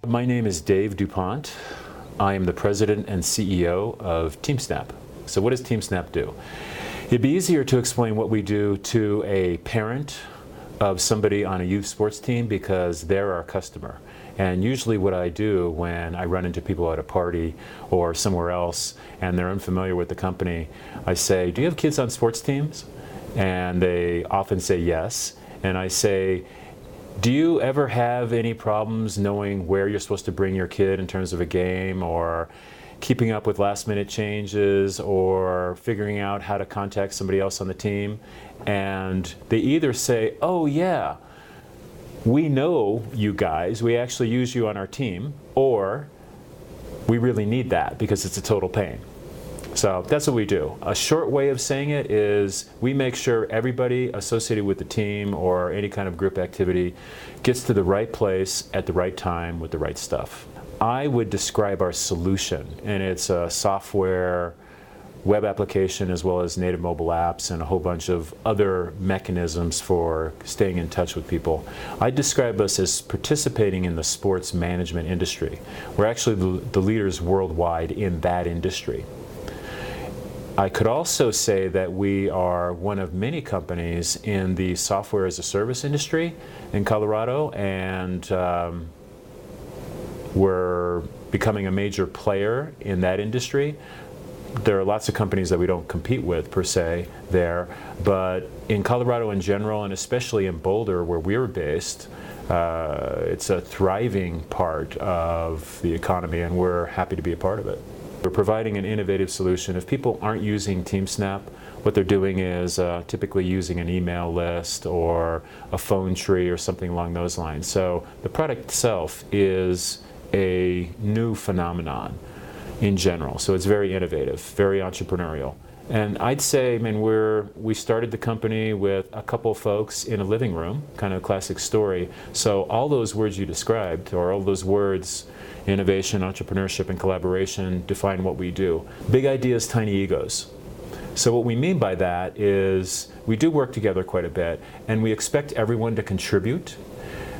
My name is Dave Dupont. I am the president and CEO of TeamSnap. So what does TeamSnap do? It'd be easier to explain what we do to a parent of somebody on a youth sports team because they're our customer. And usually what I do when I run into people at a party or somewhere else and they're unfamiliar with the company, I say, do you have kids on sports teams? And they often say yes. And I say, do you ever have any problems knowing where you're supposed to bring your kid in terms of a game, or keeping up with last minute changes, or figuring out how to contact somebody else on the team? And they either say, oh yeah, we know you guys, we actually use you on our team, or we really need that because it's a total pain. So that's what we do. A short way of saying it is we make sure everybody associated with the team or any kind of group activity gets to the right place at the right time with the right stuff. I would describe our solution, and it's a software, web application, as well as native mobile apps and a whole bunch of other mechanisms for staying in touch with people. I describe us as participating in the sports management industry. We're actually the leaders worldwide in that industry. I could also say that we are one of many companies in the software as a service industry in Colorado, and we're becoming a major player in that industry. There are lots of companies that we don't compete with per se there, but in Colorado in general, and especially in Boulder where we're based, it's a thriving part of the economy, and we're happy to be a part of it. We're providing an innovative solution. If people aren't using TeamSnap, what they're doing is typically using an email list or a phone tree or something along those lines. So the product itself is a new phenomenon in general. So it's very innovative, very entrepreneurial. And I'd say, I mean, we started the company with a couple folks in a living room, kind of a classic story. So all those words you described, or all those words, innovation, entrepreneurship, and collaboration, define what we do. Big ideas, tiny egos. So what we mean by that is we do work together quite a bit, and we expect everyone to contribute.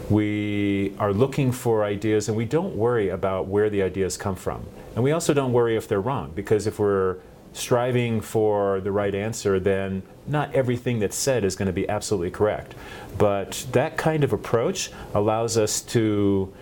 We are looking for ideas, and we don't worry about where the ideas come from. And we also don't worry if they're wrong, because if we're striving for the right answer, then not everything that's said is going to be absolutely correct. But that kind of approach allows us to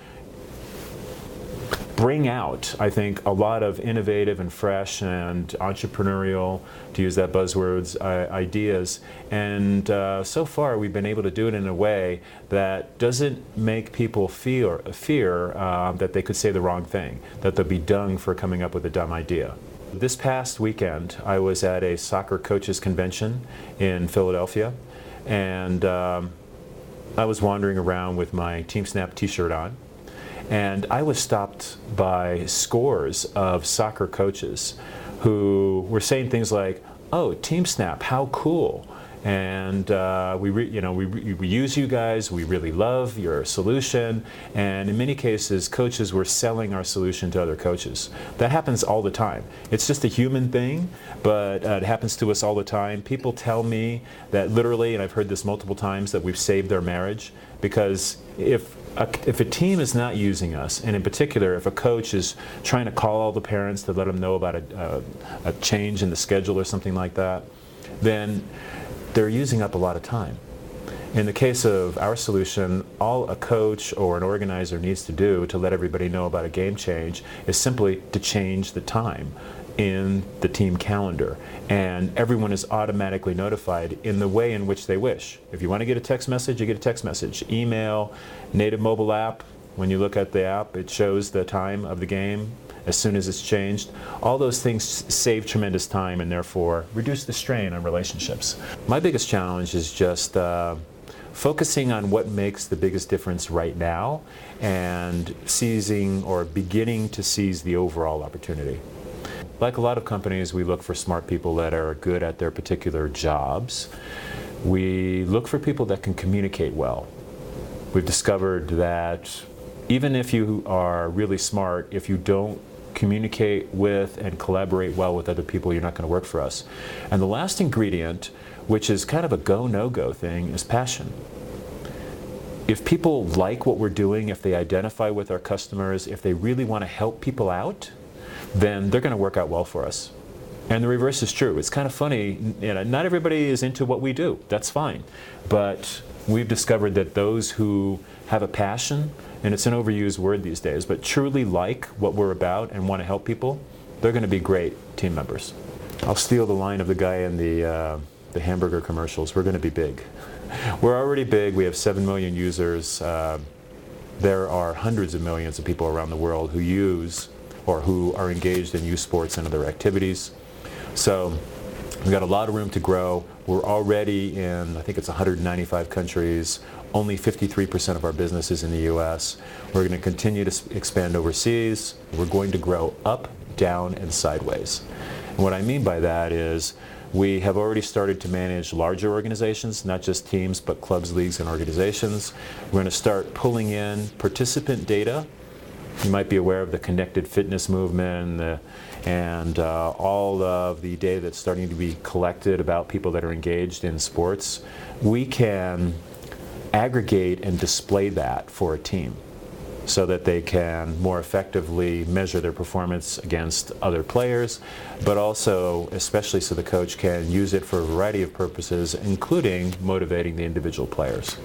bring out, I think, a lot of innovative and fresh and entrepreneurial, to use that buzzwords, ideas. And so far we've been able to do it in a way that doesn't make people fear that they could say the wrong thing, that they'll be dung for coming up with a dumb idea. This past weekend I was at a soccer coaches convention in Philadelphia, and I was wandering around with my TeamSnap t-shirt on. And I was stopped by scores of soccer coaches who were saying things like, "Oh, TeamSnap, how cool! And we use you guys. We really love your solution." And in many cases, coaches were selling our solution to other coaches. That happens all the time. It's just a human thing, but it happens to us all the time. People tell me that literally, and I've heard this multiple times, that we've saved their marriage, because if a team is not using us, and in particular if a coach is trying to call all the parents to let them know about a change in the schedule or something like that, then they're using up a lot of time. In the case of our solution, all a coach or an organizer needs to do to let everybody know about a game change is simply to change the time in the team calendar, and everyone is automatically notified in the way in which they wish. If you want to get a text message, you get a text message. Email, native mobile app, when you look at the app, it shows the time of the game as soon as it's changed. All those things save tremendous time and therefore reduce the strain on relationships. My biggest challenge is just focusing on what makes the biggest difference right now and seizing or beginning to seize the overall opportunity. Like a lot of companies, we look for smart people that are good at their particular jobs. We look for people that can communicate well. We've discovered that even if you are really smart, if you don't communicate with and collaborate well with other people, you're not going to work for us. And the last ingredient, which is kind of a go, no-go thing, is passion. if people like what we're doing, if they identify with our customers, if they really want to help people out, then they're going to work out well for us. And the reverse is true. It's kind of funny, not everybody is into what we do. That's fine. But we've discovered that those who have a passion, and it's an overused word these days, but truly like what we're about and want to help people, they're going to be great team members. I'll steal the line of the guy in the hamburger commercials. We're going to be big. We're already big. We have 7 million users. There are hundreds of millions of people around the world who use or who are engaged in youth sports and other activities. So we've got a lot of room to grow. We're already in, I think it's 195 countries. Only 53% of our business is in the U.S. We're going to continue to expand overseas. We're going to grow up, down, and sideways. And what I mean by that is we have already started to manage larger organizations, not just teams, but clubs, leagues, and organizations. We're going to start pulling in participant data. You might be aware of the connected fitness movement and all of the data that's starting to be collected about people that are engaged in sports. We can aggregate and display that for a team so that they can more effectively measure their performance against other players, but also, especially so the coach can use it for a variety of purposes, including motivating the individual players.